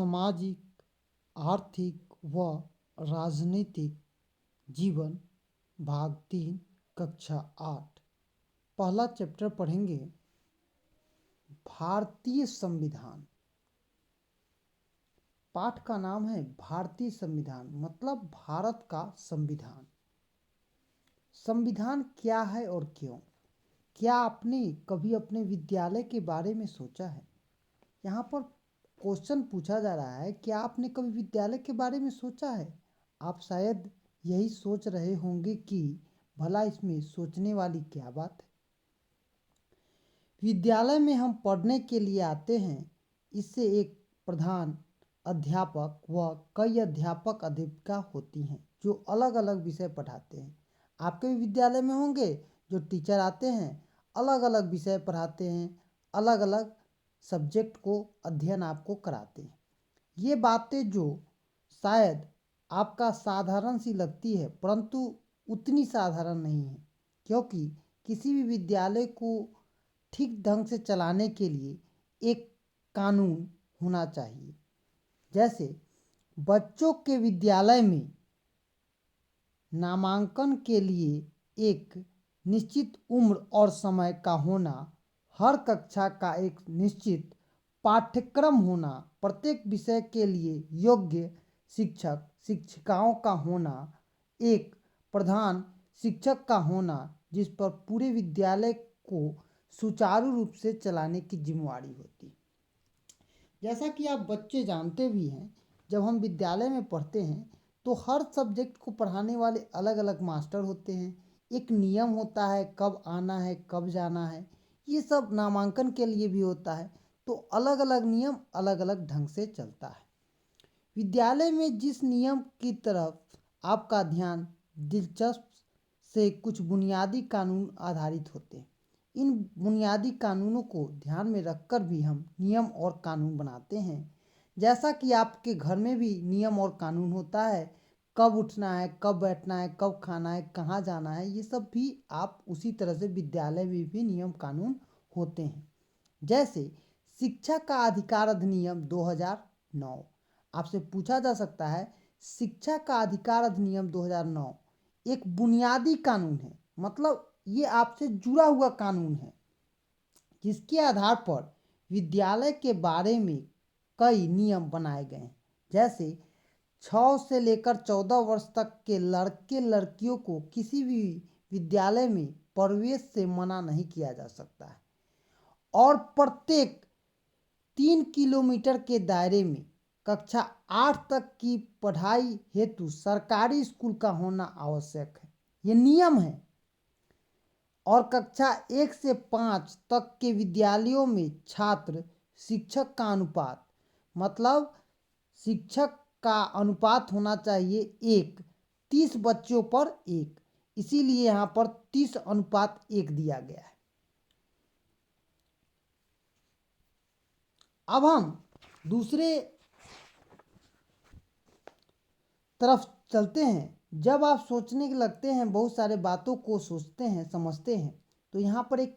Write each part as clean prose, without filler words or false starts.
सामाजिक, आर्थिक व राजनीतिक जीवन, भाग 3, कक्षा 8। पहला चैप्टर पढ़ेंगे भारतीय संविधान। पाठ का नाम है भारतीय संविधान, मतलब भारत का संविधान। संविधान क्या है और क्यों? क्या आपने कभी अपने विद्यालय के बारे में सोचा है? यहाँ पर क्वेश्चन पूछा जा रहा है, क्या आपने कभी विद्यालय के बारे में सोचा है? आप शायद यही सोच रहे होंगे कि भला इसमें सोचने वाली क्या बात है। विद्यालय में हम पढ़ने के लिए आते हैं। इससे एक प्रधान अध्यापक व कई अध्यापक अध्यापिका होती हैं जो अलग अलग विषय पढ़ाते हैं। आपके भी विद्यालय में होंगे जो टीचर आते हैं, अलग अलग विषय पढ़ाते हैं, अलग अलग सब्जेक्ट को अध्ययन आपको कराते हैं। ये बातें जो शायद आपका साधारण सी लगती है, परंतु उतनी साधारण नहीं है, क्योंकि किसी भी विद्यालय को ठीक ढंग से चलाने के लिए एक कानून होना चाहिए। जैसे बच्चों के विद्यालय में नामांकन के लिए एक निश्चित उम्र और समय का होना, हर कक्षा का एक निश्चित पाठ्यक्रम होना, प्रत्येक विषय के लिए योग्य शिक्षक शिक्षिकाओं का होना, एक प्रधान शिक्षक का होना जिस पर पूरे विद्यालय को सुचारू रूप से चलाने की जिम्मेदारी होती है। जैसा कि आप बच्चे जानते भी हैं, जब हम विद्यालय में पढ़ते हैं तो हर सब्जेक्ट को पढ़ाने वाले अलग अलग मास्टर होते हैं। एक नियम होता है कब आना है, कब जाना है। ये सब नामांकन के लिए भी होता है, तो अलग अलग नियम अलग अलग ढंग से चलता है। विद्यालय में जिस नियम की तरफ आपका ध्यान दिलचस्प से कुछ बुनियादी कानून आधारित होते हैं। इन बुनियादी कानूनों को ध्यान में रखकर भी हम नियम और कानून बनाते हैं। जैसा कि आपके घर में भी नियम और कानून होता है, कब उठना है, कब बैठना है, कब खाना है, कहाँ जाना है, ये सब भी आप उसी तरह से विद्यालय में भी नियम कानून होते हैं। जैसे शिक्षा का अधिकार अधिनियम 2009। आपसे पूछा जा सकता है, शिक्षा का अधिकार अधिनियम 2009 एक बुनियादी कानून है, मतलब ये आपसे जुड़ा हुआ कानून है, जिसके आधार पर विद्यालय के बारे में कई नियम बनाए गए हैं। जैसे 6 से लेकर 14 वर्ष तक के लड़के लड़कियों को किसी भी विद्यालय में प्रवेश से मना नहीं किया जा सकता है, और प्रत्येक 3 किलोमीटर के दायरे में कक्षा 8 तक की पढ़ाई हेतु सरकारी स्कूल का होना आवश्यक है। ये नियम है। और कक्षा 1 से 5 तक के विद्यालयों में छात्र शिक्षक का अनुपात, मतलब शिक्षक का अनुपात होना चाहिए 1:30 बच्चों पर 1, इसीलिए यहाँ पर 30:1 दिया गया है। अब हम दूसरे तरफ चलते हैं। जब आप सोचने लगते हैं, बहुत सारे बातों को सोचते हैं, समझते हैं, तो यहाँ पर एक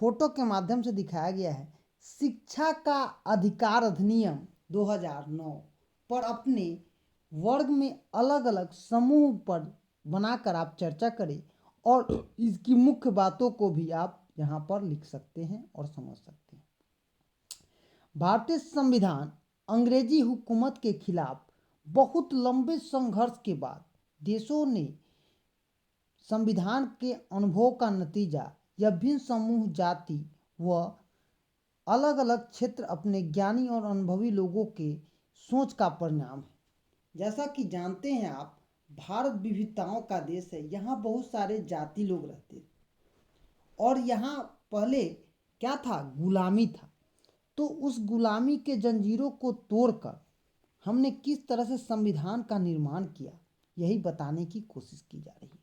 फोटो के माध्यम से दिखाया गया है। शिक्षा का अधिकार अधिनियम 2009 पर अपने वर्ग में अलग अलग समूह पर बनाकर आप चर्चा करें, और इसकी मुख्य बातों को भी आप यहाँ पर लिख सकते हैं और समझ सकते हैं। भारतीय संविधान अंग्रेजी हुकूमत के खिलाफ बहुत लंबे संघर्ष के बाद देशों ने संविधान के अनुभव का नतीजा, यह भिन्न समूह, जाति व अलग अलग क्षेत्र अपने ज्ञानी और अनुभवी लोगों के सोच का परिणाम है। जैसा कि जानते हैं आप, भारत विविधताओं का देश है। यहाँ बहुत सारे जाति लोग रहते हैं, और यहाँ पहले क्या था, गुलामी था। तो उस गुलामी के जंजीरों को तोड़कर हमने किस तरह से संविधान का निर्माण किया, यही बताने की कोशिश की जा रही है।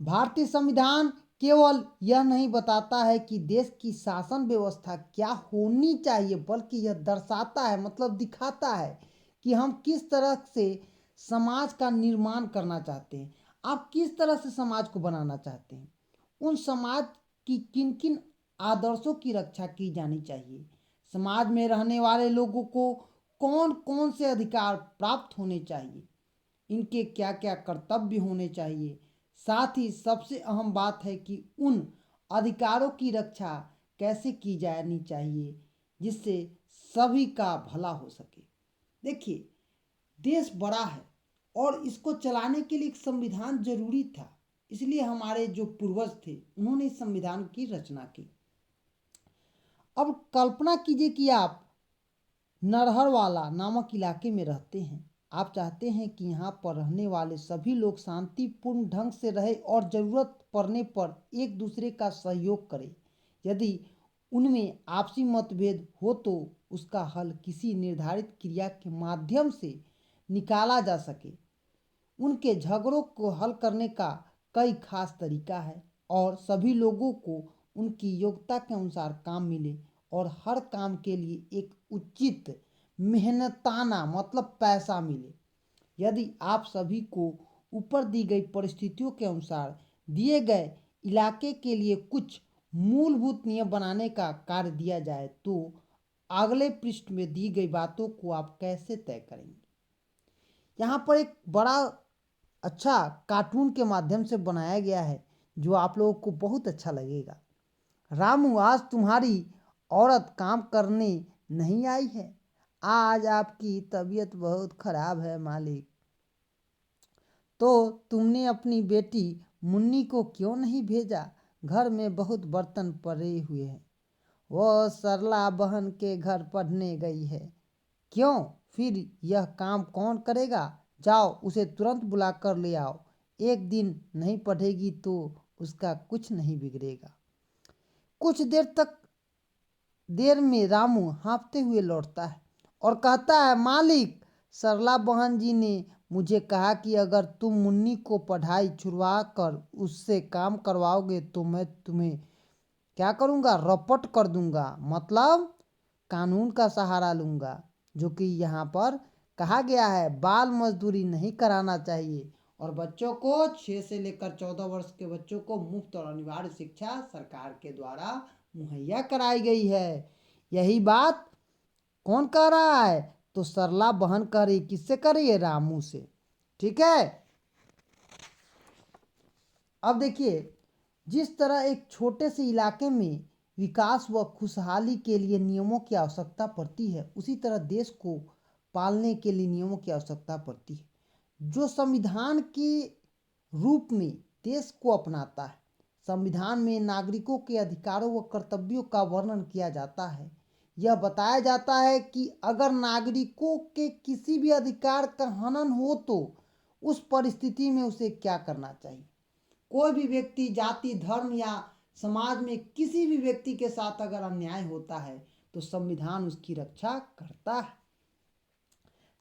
भारतीय संविधान केवल यह नहीं बताता है कि देश की शासन व्यवस्था क्या होनी चाहिए, बल्कि यह दर्शाता है, मतलब दिखाता है कि हम किस तरह से समाज का निर्माण करना चाहते हैं। आप किस तरह से समाज को बनाना चाहते हैं, उन समाज की किन किन आदर्शों की रक्षा की जानी चाहिए, समाज में रहने वाले लोगों को कौन कौन से अधिकार प्राप्त होने चाहिए, इनके क्या क्या कर्तव्य होने चाहिए। साथ ही सबसे अहम बात है कि उन अधिकारों की रक्षा कैसे की जानी चाहिए जिससे सभी का भला हो सके। देखिए, देश बड़ा है और इसको चलाने के लिए एक संविधान जरूरी था, इसलिए हमारे जो पूर्वज थे उन्होंने इस संविधान की रचना की। अब कल्पना कीजिए कि आप नरहरवाला नामक इलाके में रहते हैं। आप चाहते हैं कि यहाँ पर रहने वाले सभी लोग शांतिपूर्ण ढंग से रहे और ज़रूरत पड़ने पर एक दूसरे का सहयोग करें। यदि उनमें आपसी मतभेद हो तो उसका हल किसी निर्धारित क्रिया के माध्यम से निकाला जा सके। उनके झगड़ों को हल करने का कई खास तरीका है और सभी लोगों को उनकी योग्यता के अनुसार काम मिले और हर काम के लिए एक उचित मेहनताना मतलब पैसा मिले। यदि आप सभी को ऊपर दी गई परिस्थितियों के अनुसार दिए गए इलाके के लिए कुछ मूलभूत नियम बनाने का कार्य दिया जाए तो अगले पृष्ठ में दी गई बातों को आप कैसे तय करेंगे। यहाँ पर एक बड़ा अच्छा कार्टून के माध्यम से बनाया गया है जो आप लोगों को बहुत अच्छा लगेगा। रामू, आज तुम्हारी औरत काम करने नहीं आई है। आज आपकी तबीयत बहुत खराब है मालिक। तो तुमने अपनी बेटी मुन्नी को क्यों नहीं भेजा? घर में बहुत बर्तन पड़े हुए हैं। वह सरला बहन के घर पढ़ने गई है। क्यों? फिर यह काम कौन करेगा? जाओ उसे तुरंत बुला कर ले आओ। एक दिन नहीं पढ़ेगी तो उसका कुछ नहीं बिगड़ेगा। कुछ देर में रामू हाँफते हुए लौटता है और कहता है, मालिक, सरला बहन जी ने मुझे कहा कि अगर तुम मुन्नी को पढ़ाई छुड़वा कर उससे काम करवाओगे तो मैं तुम्हें क्या करूँगा? रपट कर दूंगा, मतलब कानून का सहारा लूँगा। जो कि यहाँ पर कहा गया है बाल मजदूरी नहीं कराना चाहिए और बच्चों को 6 से लेकर 14 वर्ष के बच्चों को मुफ्त और अनिवार्य शिक्षा सरकार के द्वारा मुहैया कराई गई है। यही बात कौन कह रहा है? तो सरला बहन कह रही। किससे कह रही है? रामू से। ठीक है। अब देखिए, जिस तरह एक छोटे से इलाके में विकास व खुशहाली के लिए नियमों की आवश्यकता पड़ती है, उसी तरह देश को पालने के लिए नियमों की आवश्यकता पड़ती है जो संविधान के रूप में देश को अपनाता है। संविधान में नागरिकों के अधिकारों व कर्तव्यों का वर्णन किया जाता है। यह बताया जाता है कि अगर नागरिकों के किसी भी अधिकार का हनन हो तो उस परिस्थिति में उसे क्या करना चाहिए। कोई भी व्यक्ति जाति, धर्म या समाज में किसी भी व्यक्ति के साथ अगर अन्याय होता है तो संविधान उसकी रक्षा करता है।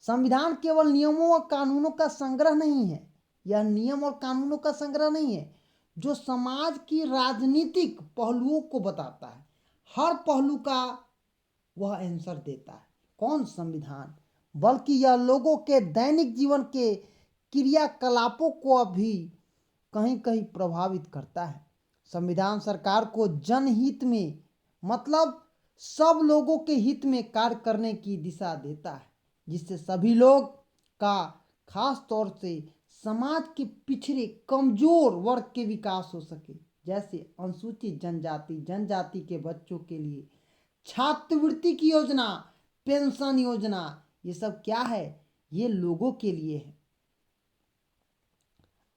संविधान केवल नियमों और कानूनों का संग्रह नहीं है। यह नियम और कानूनों का संग्रह नहीं है जो समाज की राजनीतिक पहलुओं को बताता है। हर पहलू का वह आंसर देता है। कौन? संविधान। बल्कि यह लोगों के दैनिक जीवन के क्रियाकलापों को भी कहीं कहीं प्रभावित करता है। संविधान सरकार को जनहित में मतलब सब लोगों के हित में कार्य करने की दिशा देता है जिससे सभी लोग का, खास तौर से समाज के पिछड़े कमजोर वर्ग के विकास हो सके। जैसे अनुसूचित जनजाति के बच्चों के लिए छात्रवृत्ति की योजना, पेंशन योजना, ये सब क्या है? ये लोगों के लिए है।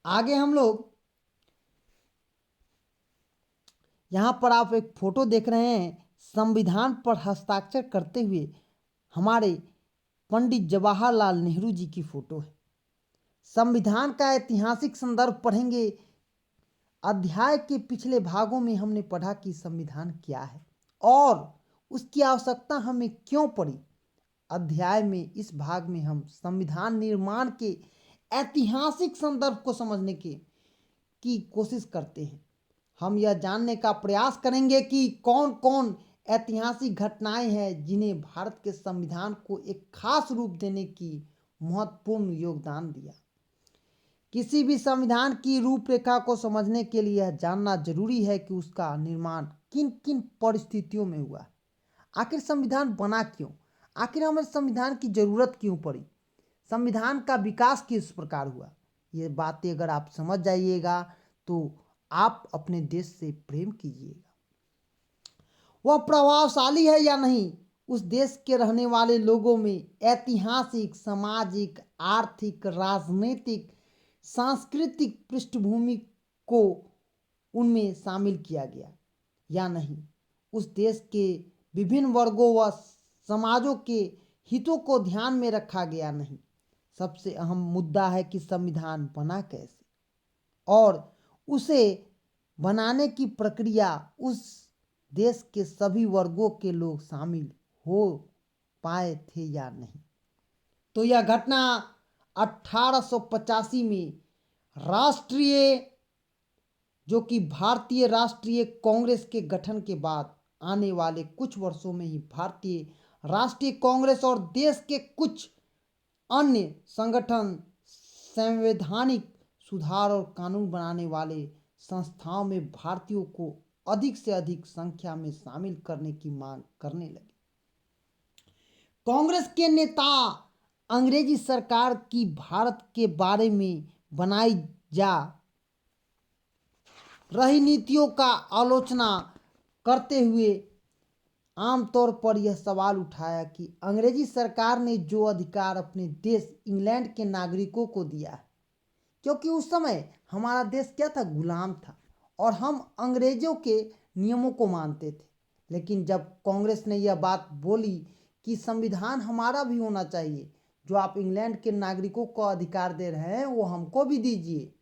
आगे हम लोग यहाँ पर आप एक फोटो देख रहे हैं। संविधान पर हस्ताक्षर करते हुए हमारे पंडित जवाहरलाल नेहरू जी की फोटो है। संविधान का ऐतिहासिक संदर्भ पढ़ेंगे। अध्याय के पिछले भागों में हमने पढ़ा कि संविधान क्या है और उसकी आवश्यकता हमें क्यों पड़ी। अध्याय में इस भाग में हम संविधान निर्माण के ऐतिहासिक संदर्भ को समझने की कोशिश करते हैं। हम यह जानने का प्रयास करेंगे कि कौन कौन ऐतिहासिक घटनाएं हैं जिन्हें भारत के संविधान को एक खास रूप देने की महत्वपूर्ण योगदान दिया। किसी भी संविधान की रूपरेखा को समझने के लिए यह जानना जरूरी है कि उसका निर्माण किन किन परिस्थितियों में हुआ। आखिर संविधान बना क्यों, आखिर हमें संविधान की जरूरत क्यों पड़ी, संविधान का विकास किस प्रकार हुआ, ये बातें अगर आप समझ जाइएगा तो आप अपने देश से प्रेम कीजिएगा। वह प्रभावशाली है या नहीं, उस देश के रहने वाले लोगों में ऐतिहासिक, सामाजिक, आर्थिक, राजनीतिक, सांस्कृतिक पृष्ठभूमि को उनमें शामिल किया गया या नहीं, उस देश के विभिन्न वर्गों व समाजों के हितों को ध्यान में रखा गया नहीं। सबसे अहम मुद्दा है कि संविधान बना कैसे और उसे बनाने की प्रक्रिया उस देश के सभी वर्गों के लोग शामिल हो पाए थे या नहीं। तो यह घटना 1885 में राष्ट्रीय जो कि भारतीय राष्ट्रीय कांग्रेस के गठन के बाद आने वाले कुछ वर्षों में ही भारतीय राष्ट्रीय कांग्रेस और देश के कुछ अन्य संगठन संवैधानिक सुधार और कानून बनाने वाले संस्थाओं में भारतीयों को अधिक से अधिक संख्या में शामिल करने की मांग करने लगे। कांग्रेस के नेता अंग्रेजी सरकार की भारत के बारे में बनाई जा रही नीतियों का आलोचना करते हुए आमतौर पर यह सवाल उठाया कि अंग्रेजी सरकार ने जो अधिकार अपने देश इंग्लैंड के नागरिकों को दिया है, क्योंकि उस समय हमारा देश क्या था, गुलाम था और हम अंग्रेजों के नियमों को मानते थे। लेकिन जब कांग्रेस ने यह बात बोली कि संविधान हमारा भी होना चाहिए, जो आप इंग्लैंड के नागरिकों को अधिकार दे रहे हैं वो हमको भी दीजिए,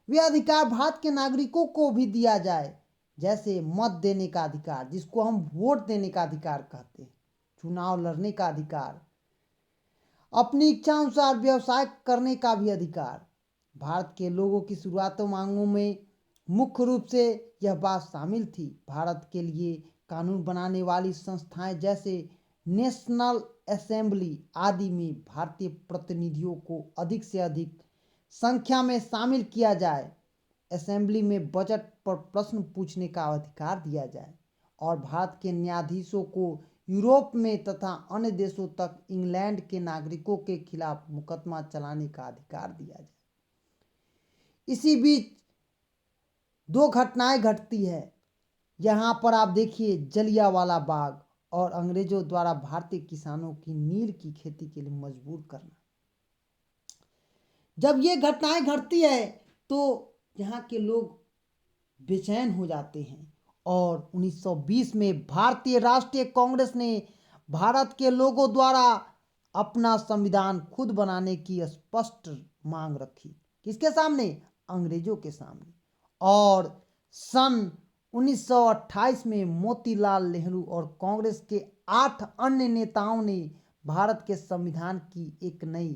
वे अधिकार भारत के नागरिकों को भी दिया जाए, जैसे मत देने का अधिकार, जिसको हम वोट देने का अधिकार कहते हैं, चुनाव लड़ने का अधिकार, अपनी इच्छा अनुसार व्यवसाय करने का भी अधिकार। भारत के लोगों की शुरुआती मांगों में मुख्य रूप से यह बात शामिल थी। भारत के लिए कानून बनाने वाली संस्थाएं जैसे नेशनल असेंबली आदि में भारतीय प्रतिनिधियों को अधिक से अधिक संख्या में शामिल किया जाए, असेंबली में बजट पर प्रश्न पूछने का अधिकार दिया जाए और भारत के न्यायाधीशों को यूरोप में तथा अन्य देशों तक इंग्लैंड के नागरिकों के खिलाफ मुकदमा चलाने का अधिकार दिया जाए। इसी बीच दो घटनाएं घटती है। यहाँ पर आप देखिए जलियांवाला बाग और अंग्रेजों द्वारा भारतीय किसानों की नील की खेती के लिए मजबूर करना। जब ये घटनाएं घटती है तो यहाँ के लोग बेचैन हो जाते हैं और 1920 में भारतीय राष्ट्रीय कांग्रेस ने भारत के लोगों द्वारा अपना संविधान खुद बनाने की स्पष्ट मांग रखी। किसके सामने? अंग्रेजों के सामने। और सन 1928 में मोतीलाल नेहरू और कांग्रेस के 8 अन्य नेताओं ने भारत के संविधान की एक नई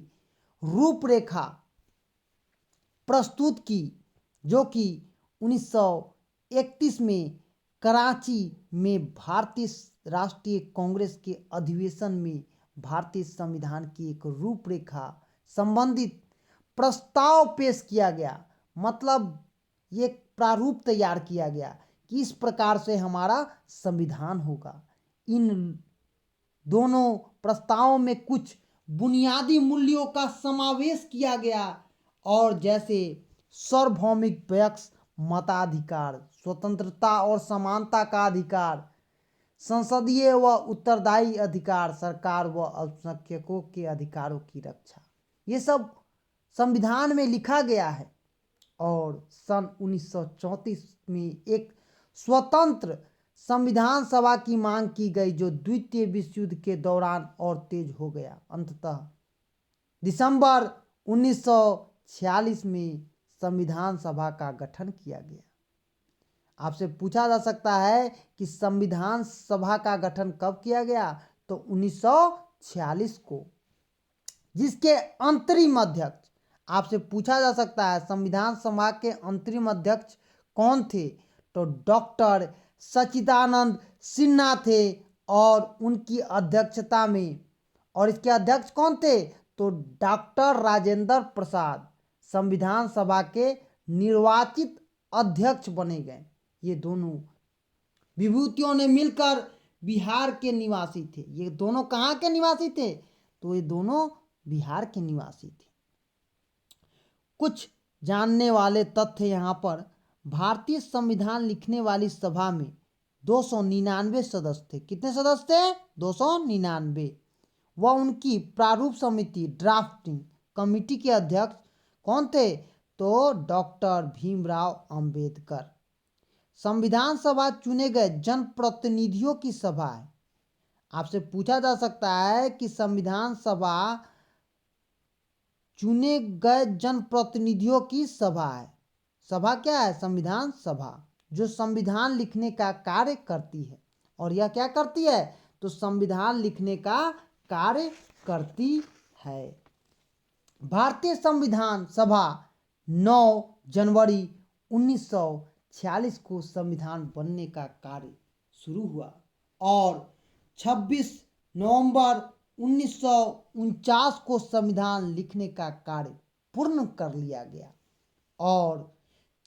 रूपरेखा प्रस्तुत की, जो कि 1931 में कराची में भारतीय राष्ट्रीय कांग्रेस के अधिवेशन में भारतीय संविधान की एक रूपरेखा संबंधित प्रस्ताव पेश किया गया। मतलब ये प्रारूप तैयार किया गया कि इस प्रकार से हमारा संविधान होगा। इन दोनों प्रस्तावों में कुछ बुनियादी मूल्यों का समावेश किया गया और जैसे सार्वभौमिक व्यक्ति मताधिकार, स्वतंत्रता और समानता का अधिकार, संसदीय व उत्तरदायी अधिकार, सरकार व अल्पसंख्यकों के अधिकारों की रक्षा, ये सब संविधान में लिखा गया है। और सन 1934 में एक स्वतंत्र संविधान सभा की मांग की गई, जो द्वितीय विश्व युद्ध के दौरान और तेज हो गया। अंततः दिसंबर 1946 में संविधान सभा का गठन किया गया। आपसे पूछा जा सकता है कि संविधान सभा का गठन कब किया गया? तो 1946 को, जिसके अंतरिम अध्यक्ष, आपसे पूछा जा सकता है संविधान सभा के अंतरिम अध्यक्ष कौन थे? तो डॉक्टर सच्चिदानंद सिन्हा थे और उनकी अध्यक्षता में, और इसके अध्यक्ष कौन थे? तो डॉक्टर राजेंद्र प्रसाद संविधान सभा के निर्वाचित अध्यक्ष बने गए। ये दोनों विभूतियों ने मिलकर बिहार के निवासी थे। ये दोनों कहाँ के निवासी थे? तो ये दोनों बिहार के निवासी थे। कुछ जानने वाले तथ्य यहाँ पर, भारतीय संविधान लिखने वाली सभा में 299 सदस्य थे। कितने सदस्य थे? 299। वह उनकी प्रारूप समिति ड्राफ्टिंग कमेटी के अध्यक्ष कौन थे? तो डॉक्टर भीमराव अंबेडकर। संविधान सभा चुने गए जनप्रतिनिधियों की सभा है। आपसे पूछा जा सकता है कि संविधान सभा चुने गए जनप्रतिनिधियों की सभा है। सभा क्या है? संविधान सभा, जो संविधान लिखने का कार्य करती है। और यह क्या करती है? तो संविधान लिखने का कार्य करती है। भारतीय संविधान सभा 9 जनवरी 1946 को संविधान बनने का कार्य शुरू हुआ और 26 नवंबर 1949 को संविधान लिखने का कार्य पूर्ण कर लिया गया और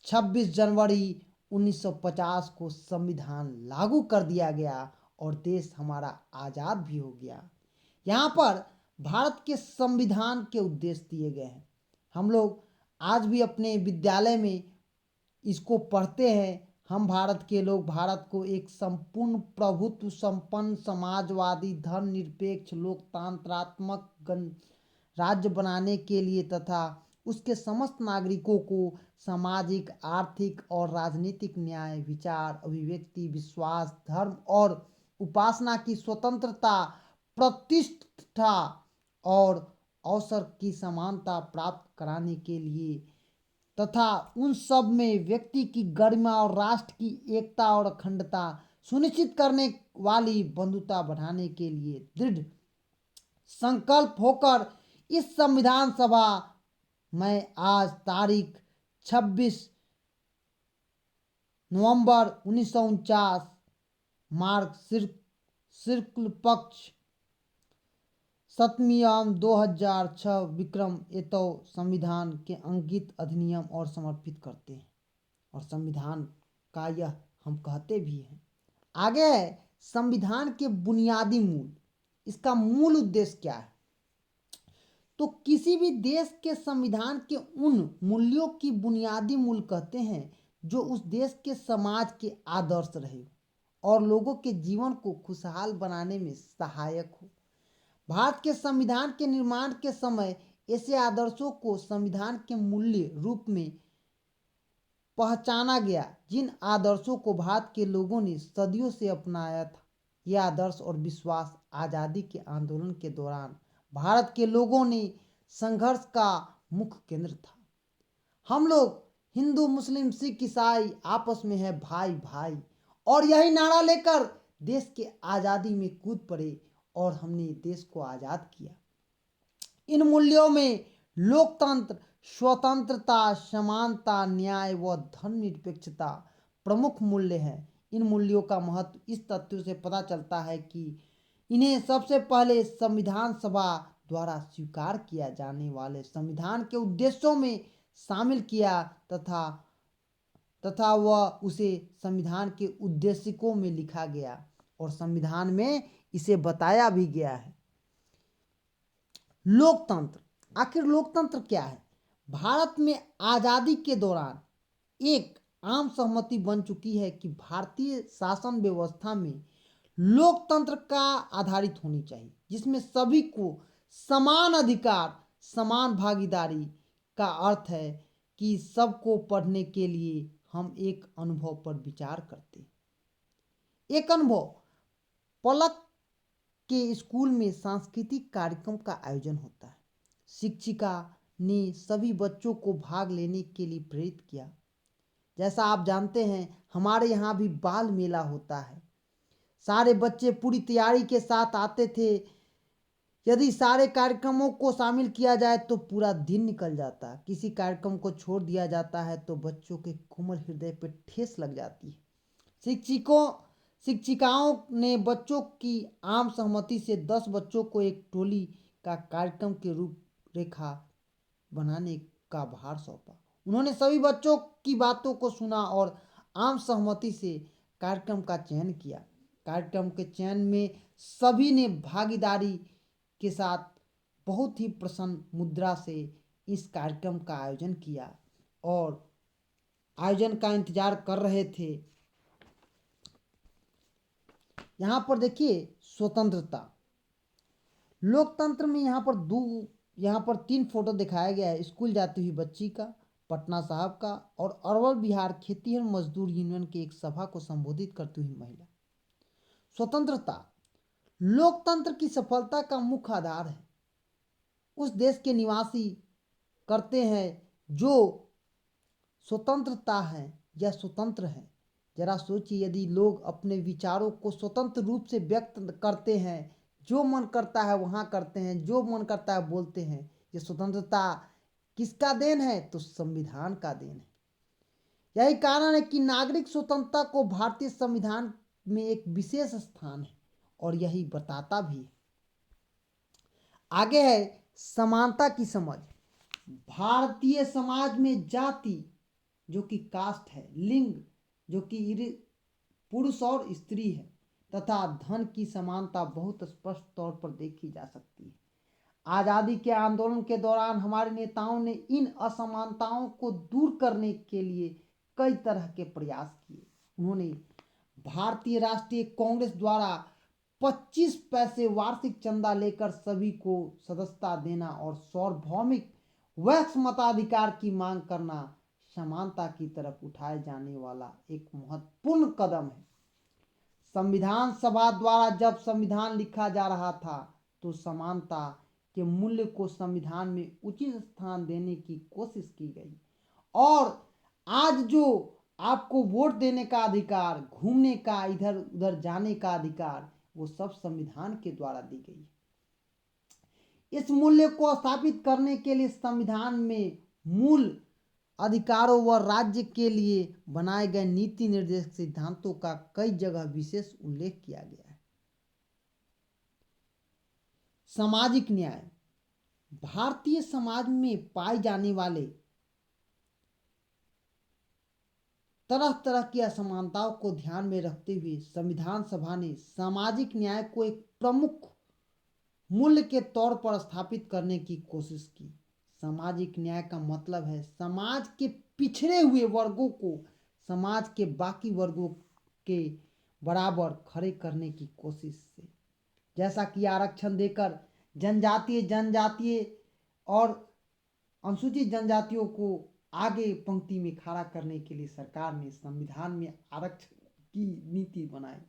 26 जनवरी 1950 को संविधान लागू कर दिया गया और देश हमारा आज़ाद भी हो गया। यहाँ पर भारत के संविधान के उद्देश्य दिए गए हैं। हम लोग आज भी अपने विद्यालय में इसको पढ़ते हैं। हम भारत के लोग भारत को एक संपूर्ण प्रभुत्व संपन्न समाजवादी धर्मनिरपेक्ष लोकतंत्रात्मक राज्य बनाने के लिए तथा उसके समस्त नागरिकों को सामाजिक, आर्थिक और राजनीतिक न्याय, विचार, अभिव्यक्ति, विश्वास, धर्म और उपासना की स्वतंत्रता, प्रतिष्ठा और अवसर की समानता प्राप्त कराने के लिए तथा उन सब में व्यक्ति की गरिमा और राष्ट्र की एकता और अखंडता सुनिश्चित करने वाली बंधुता बढ़ाने के लिए दृढ़ संकल्प होकर इस संविधान सभा में आज तारीख 26 नवंबर 1949 मार्ग शुक्ल पक्ष 7 2006 विक्रम एतौ संविधान के अंकित अधिनियम और समर्पित करते हैं और संविधान का यह हम कहते भी हैं। आगे है संविधान के बुनियादी मूल। इसका मूल उद्देश्य क्या है? तो किसी भी देश के संविधान के उन मूल्यों की बुनियादी मूल कहते हैं जो उस देश के समाज के आदर्श रहे और लोगों के जीवन को खुशहाल बनाने में सहायक हो। भारत के संविधान के निर्माण के समय ऐसे आदर्शों को संविधान के मूल्य रूप में पहचाना गया जिन आदर्शों को भारत के लोगों ने सदियों से अपनाया था। यह आदर्श और विश्वास आज़ादी के आंदोलन के दौरान भारत के लोगों ने संघर्ष का मुख्य केंद्र था। हम लोग हिंदू, मुस्लिम, सिख, ईसाई आपस में है भाई भाई, और यही नारा लेकर देश के आज़ादी में कूद पड़े और हमने देश को आज़ाद किया। इन मूल्यों में लोकतंत्र, स्वतंत्रता, समानता, न्याय व धर्मनिरपेक्षता प्रमुख मूल्य हैं। इन मूल्यों का महत्व इस तथ्य से पता चलता है कि इन्हें सबसे पहले संविधान सभा द्वारा स्वीकार किया जाने वाले संविधान के उद्देश्यों में शामिल किया तथा वह उसे संविधान के उद्देशिकों में लिखा गया और संविधान में इसे बताया भी गया है। लोकतंत्र, आखिर लोकतंत्र क्या है? भारत में आज़ादी के दौरान एक आम सहमति बन चुकी है कि भारतीय शासन व्यवस्था में लोकतंत्र का आधारित होनी चाहिए, जिसमें सभी को समान अधिकार, समान भागीदारी का अर्थ है कि सबको पढ़ने के लिए हम एक अनुभव पर विचार करते हैं। एक अनुभव, पलक के स्कूल में सांस्कृतिक कार्यक्रम का आयोजन होता है। शिक्षिका ने सभी बच्चों को भाग लेने के लिए प्रेरित किया। जैसा आप जानते हैं हमारे यहाँ भी बाल मेला होता है। सारे बच्चे पूरी तैयारी के साथ आते थे। यदि सारे कार्यक्रमों को शामिल किया जाए तो पूरा दिन निकल जाता। किसी कार्यक्रम को छोड़ दिया जाता है तो बच्चों के कोमल हृदय पर ठेस लग जाती है। शिक्षिकाओं ने बच्चों की आम सहमति से 10 बच्चों को एक टोली का कार्यक्रम की रूपरेखा बनाने का भार सौंपा। उन्होंने सभी बच्चों की बातों को सुना और आम सहमति से कार्यक्रम का चयन किया। कार्यक्रम के चयन में सभी ने भागीदारी के साथ बहुत ही प्रसन्न मुद्रा से इस कार्यक्रम का आयोजन किया और आयोजन का इंतजार कर रहे थे। यहाँ पर देखिए स्वतंत्रता, लोकतंत्र में यहाँ पर 3 फोटो दिखाया गया है, स्कूल जाती हुई बच्ची का, पटना साहब का और अरवल बिहार खेतीहर मजदूर यूनियन की एक सभा को संबोधित करती हुई महिला। स्वतंत्रता लोकतंत्र की सफलता का मुख्य आधार है। उस देश के निवासी करते हैं जो स्वतंत्रता है या स्वतंत्र है। जरा सोचिए, यदि लोग अपने विचारों को स्वतंत्र रूप से व्यक्त करते हैं, जो मन करता है वहाँ करते हैं, जो मन करता है बोलते हैं, ये स्वतंत्रता किसका देन है? तो संविधान का देन है। यही कारण है कि नागरिक स्वतंत्रता को भारतीय संविधान में एक विशेष स्थान है और यही बताता भी है। आगे है समानता की समझ। भारतीय समाज में जाति जो कि कास्ट है, लिंग जो कि पुरुष और स्त्री है तथा धन की समानता बहुत स्पष्ट तौर पर देखी जा सकती है। आज़ादी के आंदोलन के दौरान हमारे नेताओं ने इन असमानताओं को दूर करने के लिए कई तरह के प्रयास किए। उन्होंने भारतीय राष्ट्रीय कांग्रेस द्वारा 25 पैसे वार्षिक चंदा लेकर सभी को सदस्यता देना और सार्वभौमिक वैश्य मताधिकार की मांग करना समानता की तरफ उठाए जाने वाला एक महत्वपूर्ण कदम है। संविधान सभा द्वारा जब संविधान लिखा जा रहा था तो समानता के मूल्य को संविधान में उचित स्थान देने की कोशिश की गई और आज जो आपको वोट देने का अधिकार, घूमने का, इधर उधर जाने का अधिकार, वो सब संविधान के द्वारा दी गई। इस मूल्य को स्थापित करने के लिए संविधान में मूल अधिकारों व राज्य के लिए बनाए गए नीति निर्देशक सिद्धांतों का कई जगह विशेष उल्लेख किया गया है। सामाजिक न्याय, भारतीय समाज में पाए जाने वाले तरह तरह की असमानताओं को ध्यान में रखते हुए संविधान सभा ने सामाजिक न्याय को एक प्रमुख मूल्य के तौर पर स्थापित करने की कोशिश की। सामाजिक न्याय का मतलब है समाज के पिछड़े हुए वर्गों को समाज के बाकी वर्गों के बराबर खड़े करने की कोशिश से, जैसा कि आरक्षण देकर जनजातीय और अनुसूचित जनजातियों को आगे पंक्ति में खड़ा करने के लिए सरकार ने संविधान में आरक्षण की नीति बनाई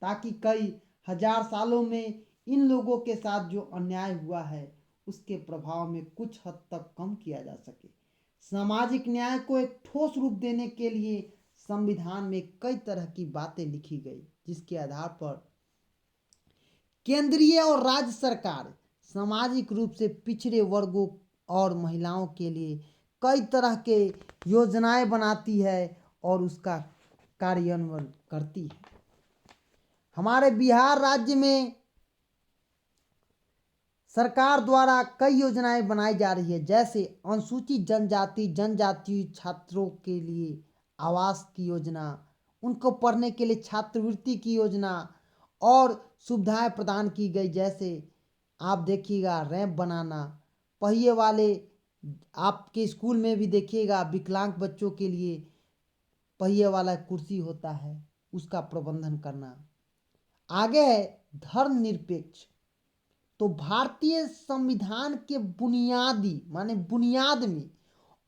ताकि कई हजार सालों में इन लोगों के साथ जो अन्याय हुआ है उसके प्रभाव में कुछ हद तक कम किया जा सके। सामाजिक न्याय को एक ठोस रूप देने के लिए संविधान में कई तरह की बातें लिखी गई जिसके आधार पर केंद्रीय और राज्य सरकार सामाजिक रूप से पिछड़े वर्गों और महिलाओं के लिए कई तरह के योजनाएं बनाती है और उसका कार्यान्वयन करती है। हमारे बिहार राज्य में सरकार द्वारा कई योजनाएं बनाई जा रही है, जैसे अनुसूचित जनजाति छात्रों के लिए आवास की योजना, उनको पढ़ने के लिए छात्रवृत्ति की योजना और सुविधाएं प्रदान की गई। जैसे आप देखिएगा रैंप बनाना, पहिए वाले, आपके स्कूल में भी देखिएगा विकलांग बच्चों के लिए पहिए वाला कुर्सी होता है, उसका प्रबंधन करना। आगे है धर्मनिरपेक्ष। तो भारतीय संविधान के बुनियाद में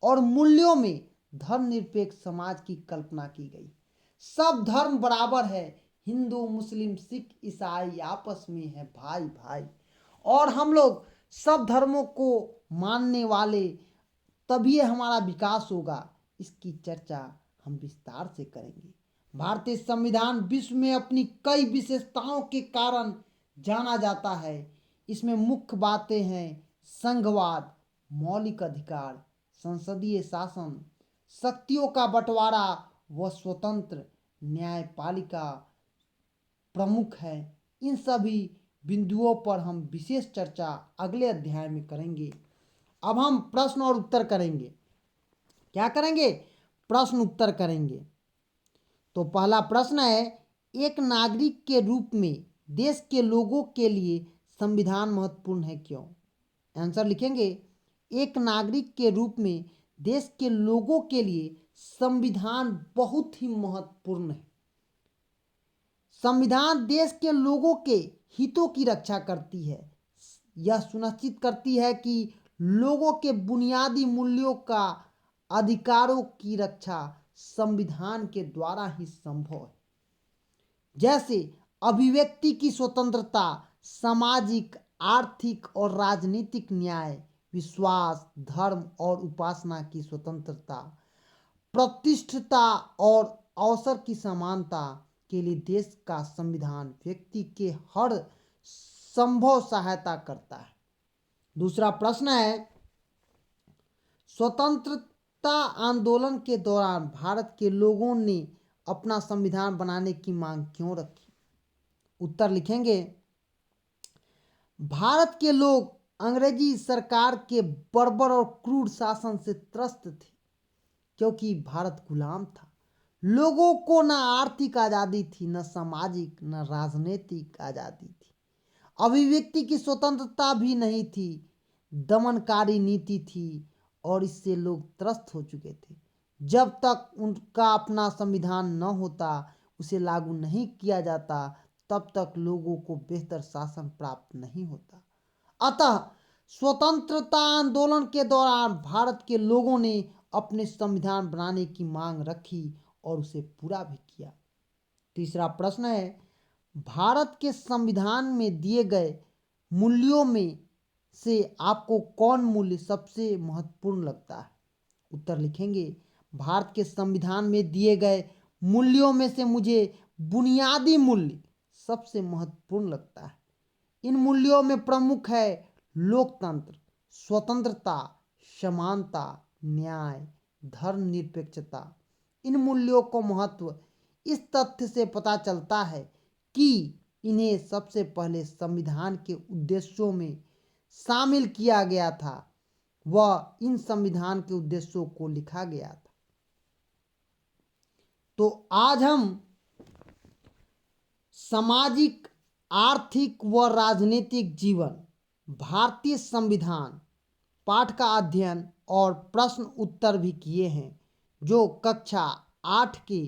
और मूल्यों में धर्मनिरपेक्ष समाज की कल्पना की गई। सब धर्म बराबर है, हिंदू मुस्लिम सिख ईसाई आपस में है भाई भाई, और हम लोग सब धर्मों को मानने वाले, तभी हमारा विकास होगा। इसकी चर्चा हम विस्तार से करेंगे। भारतीय संविधान विश्व में अपनी कई विशेषताओं के कारण जाना जाता है। इसमें मुख्य बातें हैं संघवाद, मौलिक अधिकार, संसदीय शासन, शक्तियों का बंटवारा व स्वतंत्र न्यायपालिका प्रमुख है। इन सभी बिंदुओं पर हम विशेष चर्चा अगले अध्याय में करेंगे। अब हम प्रश्न और उत्तर करेंगे। क्या करेंगे? प्रश्न उत्तर करेंगे। तो पहला प्रश्न है, एक नागरिक के रूप में देश के लोगों के लिए संविधान महत्वपूर्ण है, क्यों? आंसर लिखेंगे, एक नागरिक के रूप में देश के लोगों के लिए संविधान बहुत ही महत्वपूर्ण है। संविधान देश के लोगों के हितों की रक्षा करती है। यह सुनिश्चित करती है कि लोगों के बुनियादी मूल्यों का अधिकारों की रक्षा संविधान के द्वारा ही संभव है। जैसे अभिव्यक्ति की स्वतंत्रता, सामाजिक, आर्थिक और राजनीतिक न्याय, विश्वास, धर्म और उपासना की स्वतंत्रता, प्रतिष्ठता और अवसर की समानता के लिए देश का संविधान व्यक्ति के हर संभव सहायता करता है। दूसरा प्रश्न है, स्वतंत्रता आंदोलन के दौरान भारत के लोगों ने अपना संविधान बनाने की मांग क्यों रखी? उत्तर लिखेंगे, भारत के लोग अंग्रेजी सरकार के बर्बर और क्रूर शासन से त्रस्त थे, क्योंकि भारत गुलाम था। लोगों को न आर्थिक आज़ादी थी, न सामाजिक, न राजनीतिक आज़ादी थी। अभिव्यक्ति की स्वतंत्रता भी नहीं थी। दमनकारी नीति थी और इससे लोग त्रस्त हो चुके थे। जब तक उनका अपना संविधान न होता, उसे लागू नहीं किया जाता, तब तक लोगों को बेहतर शासन प्राप्त नहीं होता। अतः स्वतंत्रता आंदोलन के दौरान भारत के लोगों ने अपने संविधान बनाने की मांग रखी और उसे पूरा भी किया। तीसरा प्रश्न है, भारत के संविधान में दिए गए मूल्यों में से आपको कौन मूल्य सबसे महत्वपूर्ण लगता है? उत्तर लिखेंगे, भारत के संविधान में दिए गए मूल्यों में से मुझे बुनियादी मूल्य सबसे महत्वपूर्ण लगता है। इन मूल्यों में प्रमुख है लोकतंत्र, स्वतंत्रता, समानता, न्याय, धर्मनिरपेक्षता। इन मूल्यों को महत्व इस तथ्य से पता चलता है कि इन्हें सबसे पहले संविधान के उद्देश्यों में शामिल किया गया था व इन संविधान के उद्देश्यों को लिखा गया था। तो आज हम सामाजिक, आर्थिक व राजनीतिक जीवन, भारतीय संविधान पाठ का अध्ययन और प्रश्न उत्तर भी किए हैं, जो कक्षा 8 के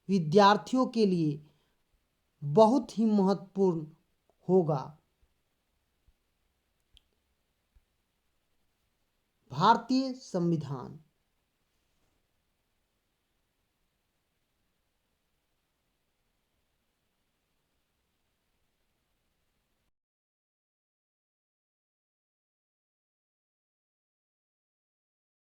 विद्यार्थियों के लिए बहुत ही महत्वपूर्ण होगा। भारतीय संविधान